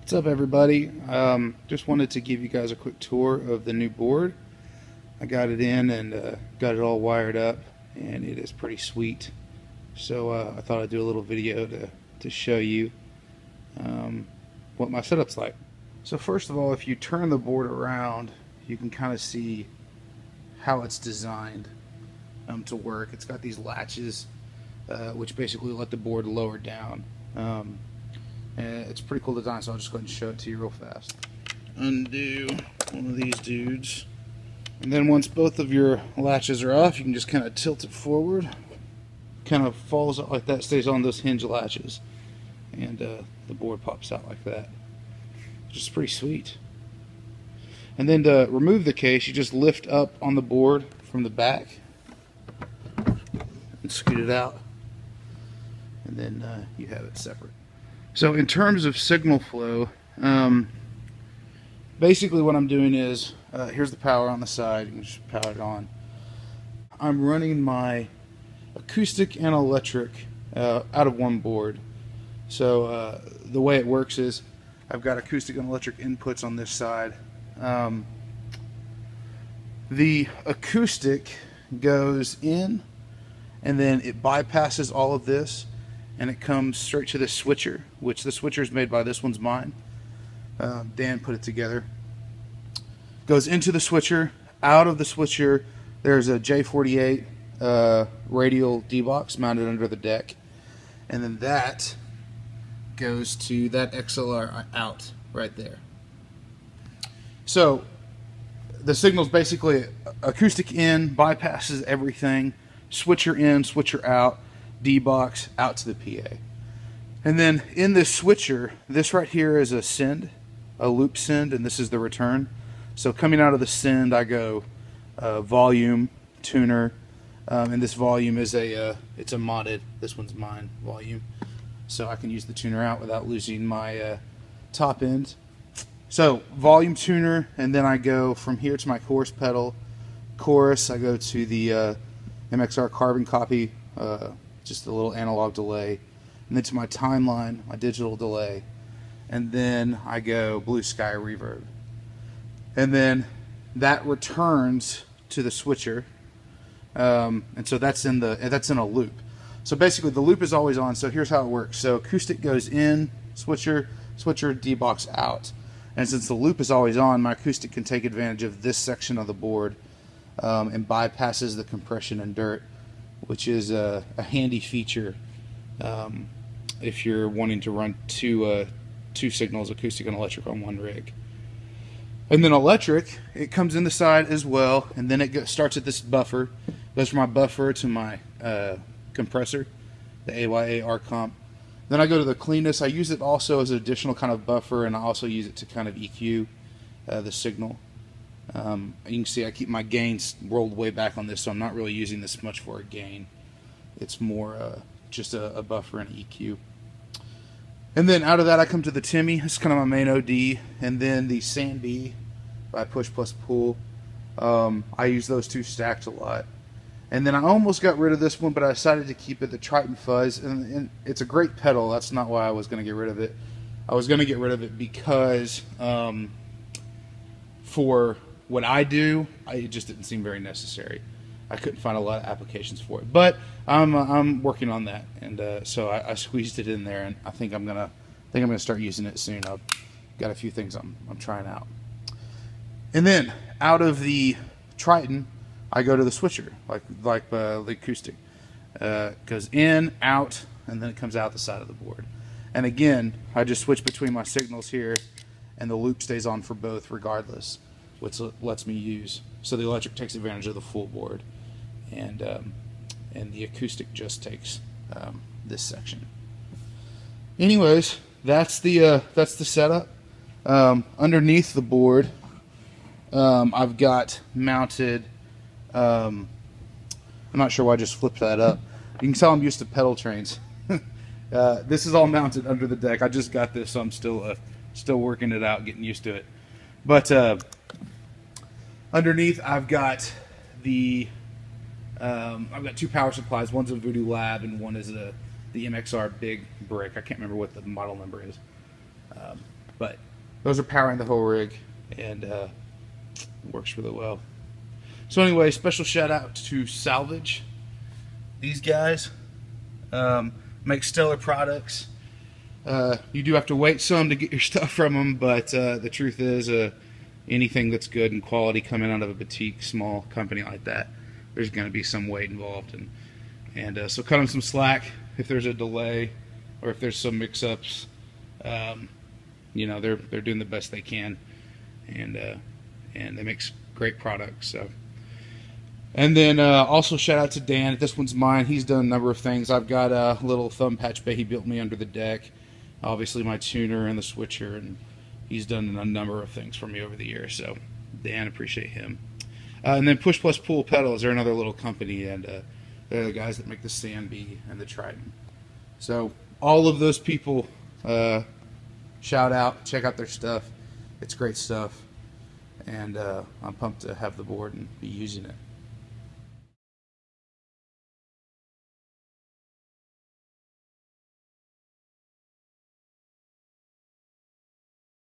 What's up, everybody? Just wanted to give you guys a quick tour of the new board. I got it in and got it all wired up, and it is pretty sweet. So I thought I'd do a little video to show you what my setup's like. So first of all, if you turn the board around, you can kind of see how it's designed to work. It's got these latches which basically let the board lower down. And it's a pretty cool design, so I'll just go ahead and show it to you real fast. Undo one of these dudes, and then once both of your latches are off, you can just kind of tilt it forward. Kind of falls out like that, stays on those hinge latches, and the board pops out like that, which is pretty sweet. And then to remove the case, you just lift up on the board from the back and scoot it out, and then you have it separate. So in terms of signal flow, basically what I'm doing is, here's the power on the side, you can just power it on. I'm running my acoustic and electric out of one board. So the way it works is, I've got acoustic and electric inputs on this side. The acoustic goes in, and then it bypasses all of this, and it comes straight to the switcher, which the switcher is made by, this one's mine. Dan put it together. Goes into the switcher. Out of the switcher, there's a J48 radial D-box mounted under the deck, and then that goes to that XLR out right there. So the signal's basically acoustic in, bypasses everything, switcher in, switcher out, D-box out to the PA. And then in this switcher, this right here is a send, a loop send, and this is the return. So coming out of the send, I go volume, tuner, and this volume is it's a modded, this one's mine, volume. So I can use the tuner out without losing my top end. So volume, tuner, and then I go from here to my chorus pedal. Chorus, I go to the MXR carbon copy, just a little analog delay, and then to my timeline, my digital delay, and then I go blue sky reverb, and then that returns to the switcher, and so that's in a loop. So basically the loop is always on. So here's how it works. So acoustic goes in, switcher, D-box out, and since the loop is always on, my acoustic can take advantage of this section of the board and bypasses the compression and dirt, which is a handy feature if you're wanting to run two signals, acoustic and electric, on one rig. And then electric, it comes in the side as well, and then it starts at this buffer, goes from my buffer to my compressor, the AYA R comp. Then I go to the cleanness. I use it also as an additional kind of buffer, and I also use it to kind of EQ the signal. You can see I keep my gains rolled way back on this, so I'm not really using this much for a gain. It's more just a buffer and an EQ. And then out of that I come to the Timmy. It's kind of my main OD, and then the Sandy by Push Plus Pull. I use those two stacked a lot. And then I almost got rid of this one, but I decided to keep it, the Triton Fuzz, and it's a great pedal. That's not why I was going to get rid of it. I was going to get rid of it because for what I do, it just didn't seem very necessary. I couldn't find a lot of applications for it, but I'm working on that, and so I squeezed it in there, and I think I'm gonna start using it soon. I've got a few things I'm trying out. And then out of the Triton, I go to the switcher, like the acoustic. Goes in, out, and then it comes out the side of the board. And again, I just switch between my signals here, and the loop stays on for both regardless, which lets me use. So the electric takes advantage of the full board, and the acoustic just takes this section. Anyways, that's the setup. Underneath the board, I've got mounted. I'm not sure why I just flipped that up. You can tell I'm used to pedal trains. This is all mounted under the deck. I just got this, so I'm still working it out, getting used to it. But underneath, I've got two power supplies. One's a Voodoo Lab, and one is the MXR big brick. I can't remember what the model number is. But those are powering the whole rig, and it works really well. So anyway, special shout out to Salvage. These guys make stellar products. You do have to wait some to get your stuff from them, but the truth is, anything that's good and quality coming out of a boutique small company like that, there's going to be some wait involved, and so cut them some slack if there's a delay or if there's some mix-ups. You know, they're doing the best they can, and they make great products. So, and then also shout out to Dan. This one's mine. He's done a number of things. I've got a little thumb patch bay he built me under the deck. Obviously my tuner and the switcher, and he's done a number of things for me over the years. So, Dan, appreciate him. And then Push Plus Pull Pedals, they're another little company, and they're the guys that make the Sandbee and the Trident. So all of those people, shout out, check out their stuff. It's great stuff, and I'm pumped to have the board and be using it.